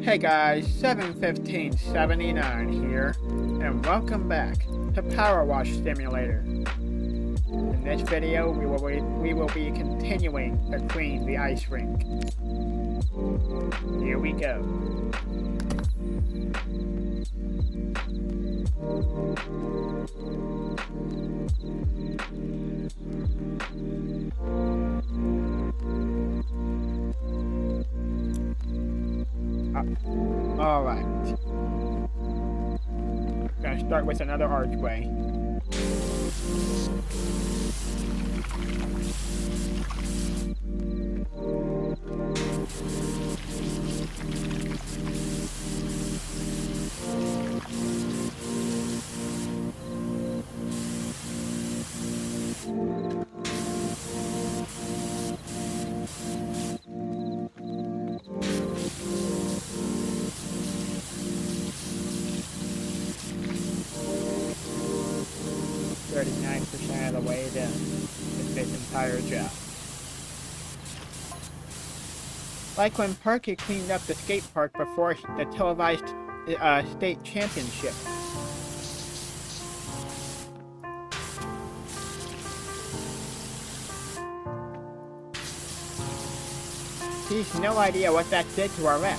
Hey guys, 71579 here, and welcome back to Powerwash Simulator. In this video, we will be continuing to clean the ice rink. Here we go. Alright. Gonna start with another archway. .39% of the way done with this entire job. Like when Parky cleaned up the skate park before the televised state championship. He's no idea what that did to our rep.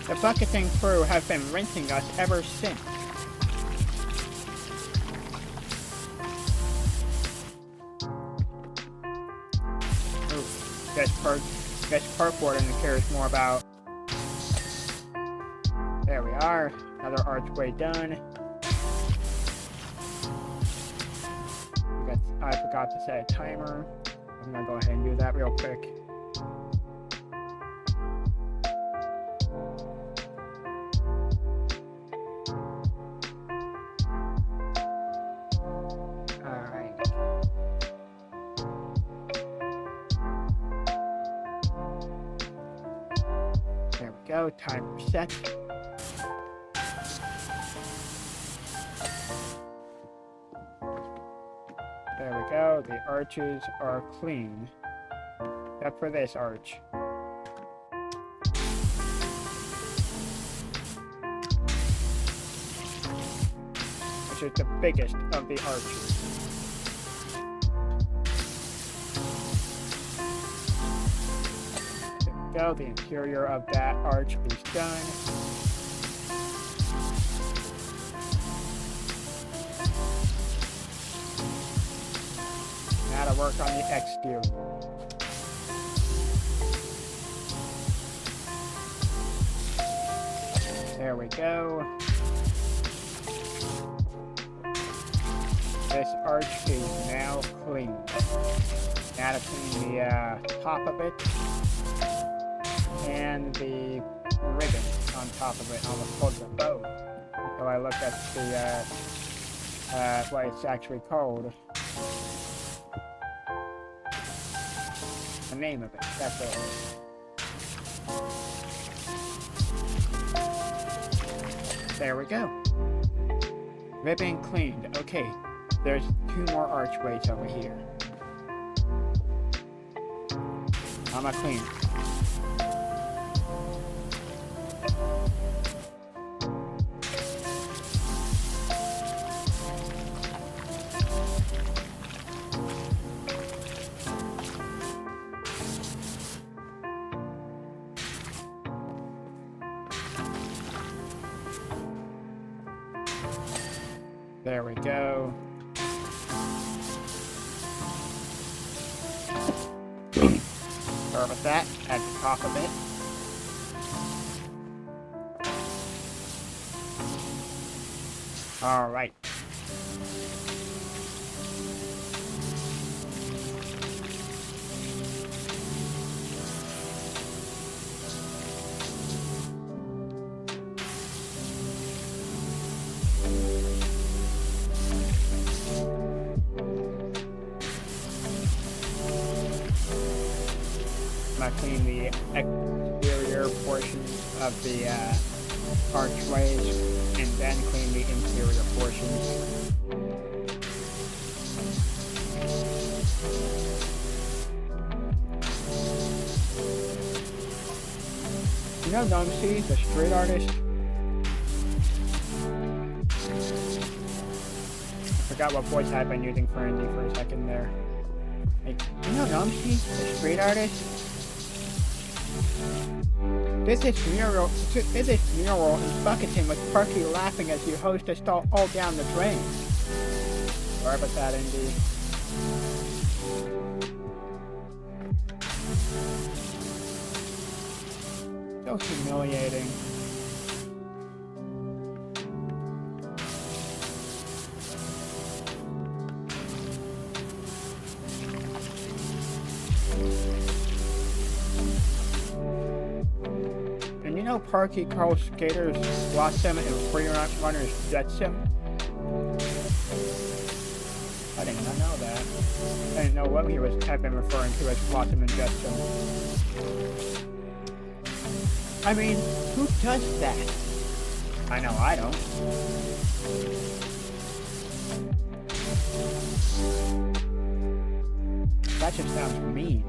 The bucketing crew have been rinsing us ever since. Ooh, guess park warden cares more about. There we are, another archway done. I forgot to set a timer. I'm gonna go ahead and do that real quick. There we go, timer set. There we go, the arches are clean. Except for this arch. Which is the biggest of the arches. Go. The interior of that arch is done. Now to work on the exterior. There we go. This arch is now clean. Now to clean the top of it. And the ribbon on top of it, almost called the bow. So I looked at the what it's actually called. The name of it, that's it. There we go. Ribbon cleaned. Okay, there's 2 more archways over here. I'm gonna clean. There we go. Start with that at the top of it. All right. I'm gonna clean the exterior portions of the archways and then the interior portions. You know Nomsy, the street artist? I forgot what voice I've been using for Indy for a second there. Like, you know Nomsy, the street artist? There's this mural in Bucketon with Parky laughing as you host us all down the drain. Sorry about that, Indy. So humiliating. And you know Parky calls skaters Blossom and freerunners Jetsam? I did not know that. I didn't know what he was have been referring to as Blossom and Jetsam. I mean, who does that? I know I don't. That just sounds mean.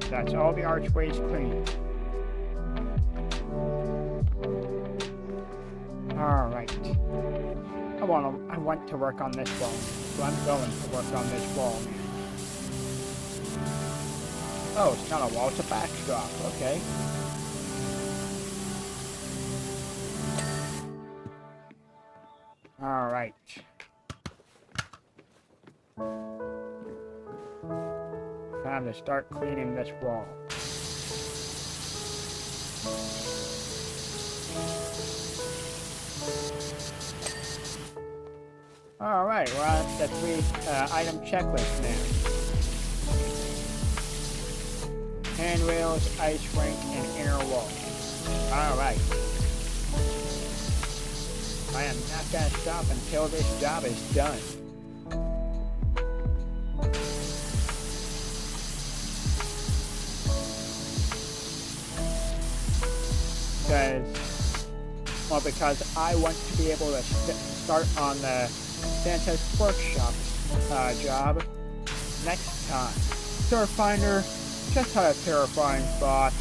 That's all the archways clean. Alright. I want to work on this wall, so I'm going to work on this wall. Oh, it's not a wall, it's a backdrop. Okay. Alright. Time to start cleaning this wall. Alright, we're on the 3-item checklist now. Handrails, ice rink, and inner wall. Alright. I am not gonna stop until this job is done. Because I want to be able to start on the Santa's workshop job next time. Starfinder just had a terrifying thought.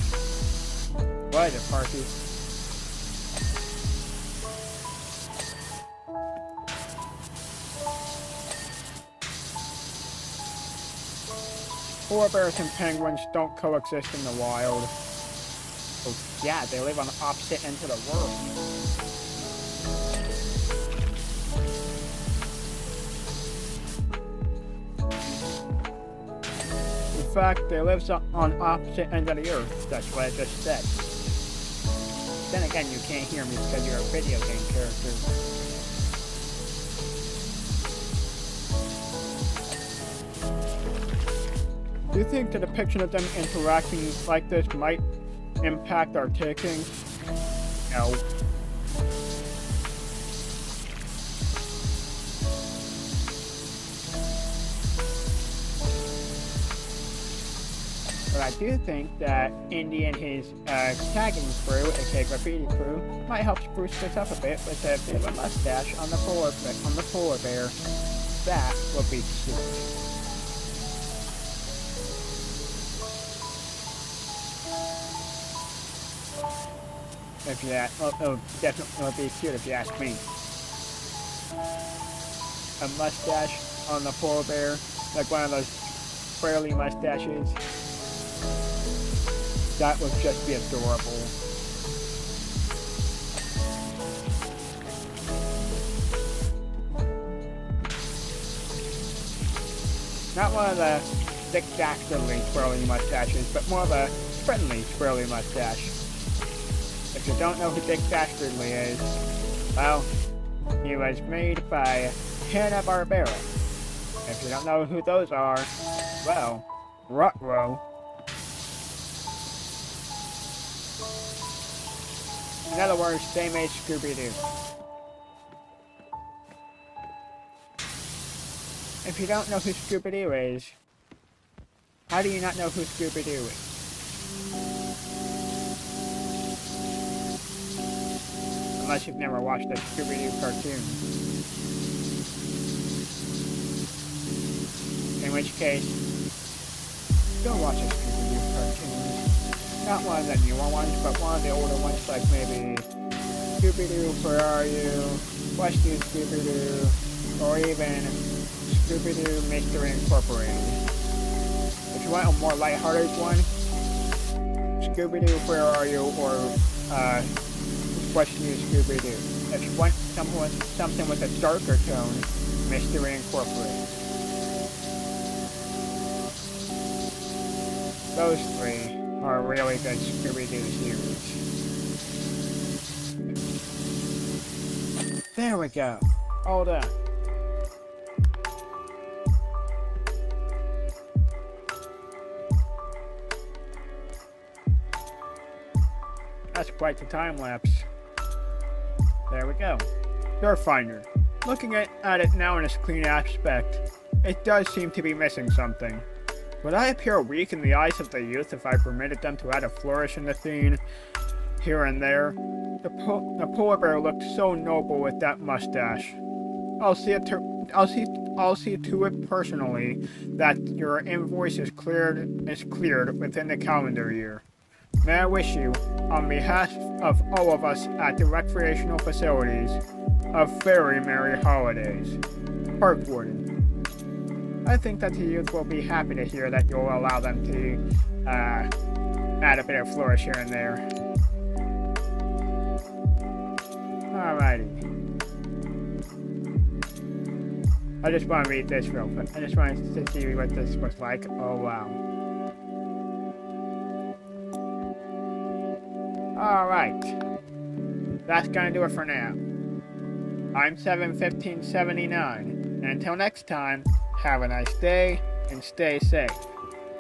What is it, Parky? Polar bears and penguins don't coexist in the wild. Oh, yeah, they live on opposite ends of the world. In fact, they live on opposite ends of the earth. That's what I just said. Then again, you can't hear me because you're a video game character. Do you think the depiction of them interacting like this might impact our taking? No. But I do think that Indy and his tagging crew, aka graffiti crew, might help spruce this up a bit with a bit of a mustache on the polar bear. That would be cute. If you ask, oh, definitely would be cute if you ask me. A mustache on the polar bear, like one of those twirly mustaches. That would just be adorable. Not one of the Dick Dastardly twirly mustaches, but more of a friendly twirly mustache. If you don't know who Dick Dastardly is, well, he was made by Hanna-Barbera. If you don't know who those are, well, ruh-roh. In other words, they made Scooby-Doo. If you don't know who Scooby-Doo is, how do you not know who Scooby-Doo is? Unless you've never watched a Scooby-Doo cartoon. In which case, go watch a Scooby-Doo cartoon. Not one of the newer ones, but one of the older ones, like maybe Scooby-Doo, Where Are You? What's New Scooby-Doo? Or even Scooby-Doo Mystery Incorporated. If you want a more lighthearted one, Scooby-Doo, Where Are You? Or What's New Scooby-Doo. If you want something with a darker tone, Mystery Incorporated. Those three are really good Scooby-Doo series. There we go. All done. That's quite the time lapse. There we go. Door Finder. Looking at it now in its clean aspect, it does seem to be missing something. Would I appear weak in the eyes of the youth if I permitted them to add a flourish in the scene here and there? The polar bear looked so noble with that mustache. I'll see to it personally that your invoice is cleared within the calendar year. May I wish you, on behalf of all of us at the recreational facilities, a very merry holidays. Park Warden. I think that the youth will be happy to hear that you'll allow them to add a bit of flourish here and there. Alrighty. I just want to read this real quick. I just wanted to see what this was like. Oh wow. Alright. That's gonna do it for now. I'm 71579. And until next time, have a nice day and stay safe.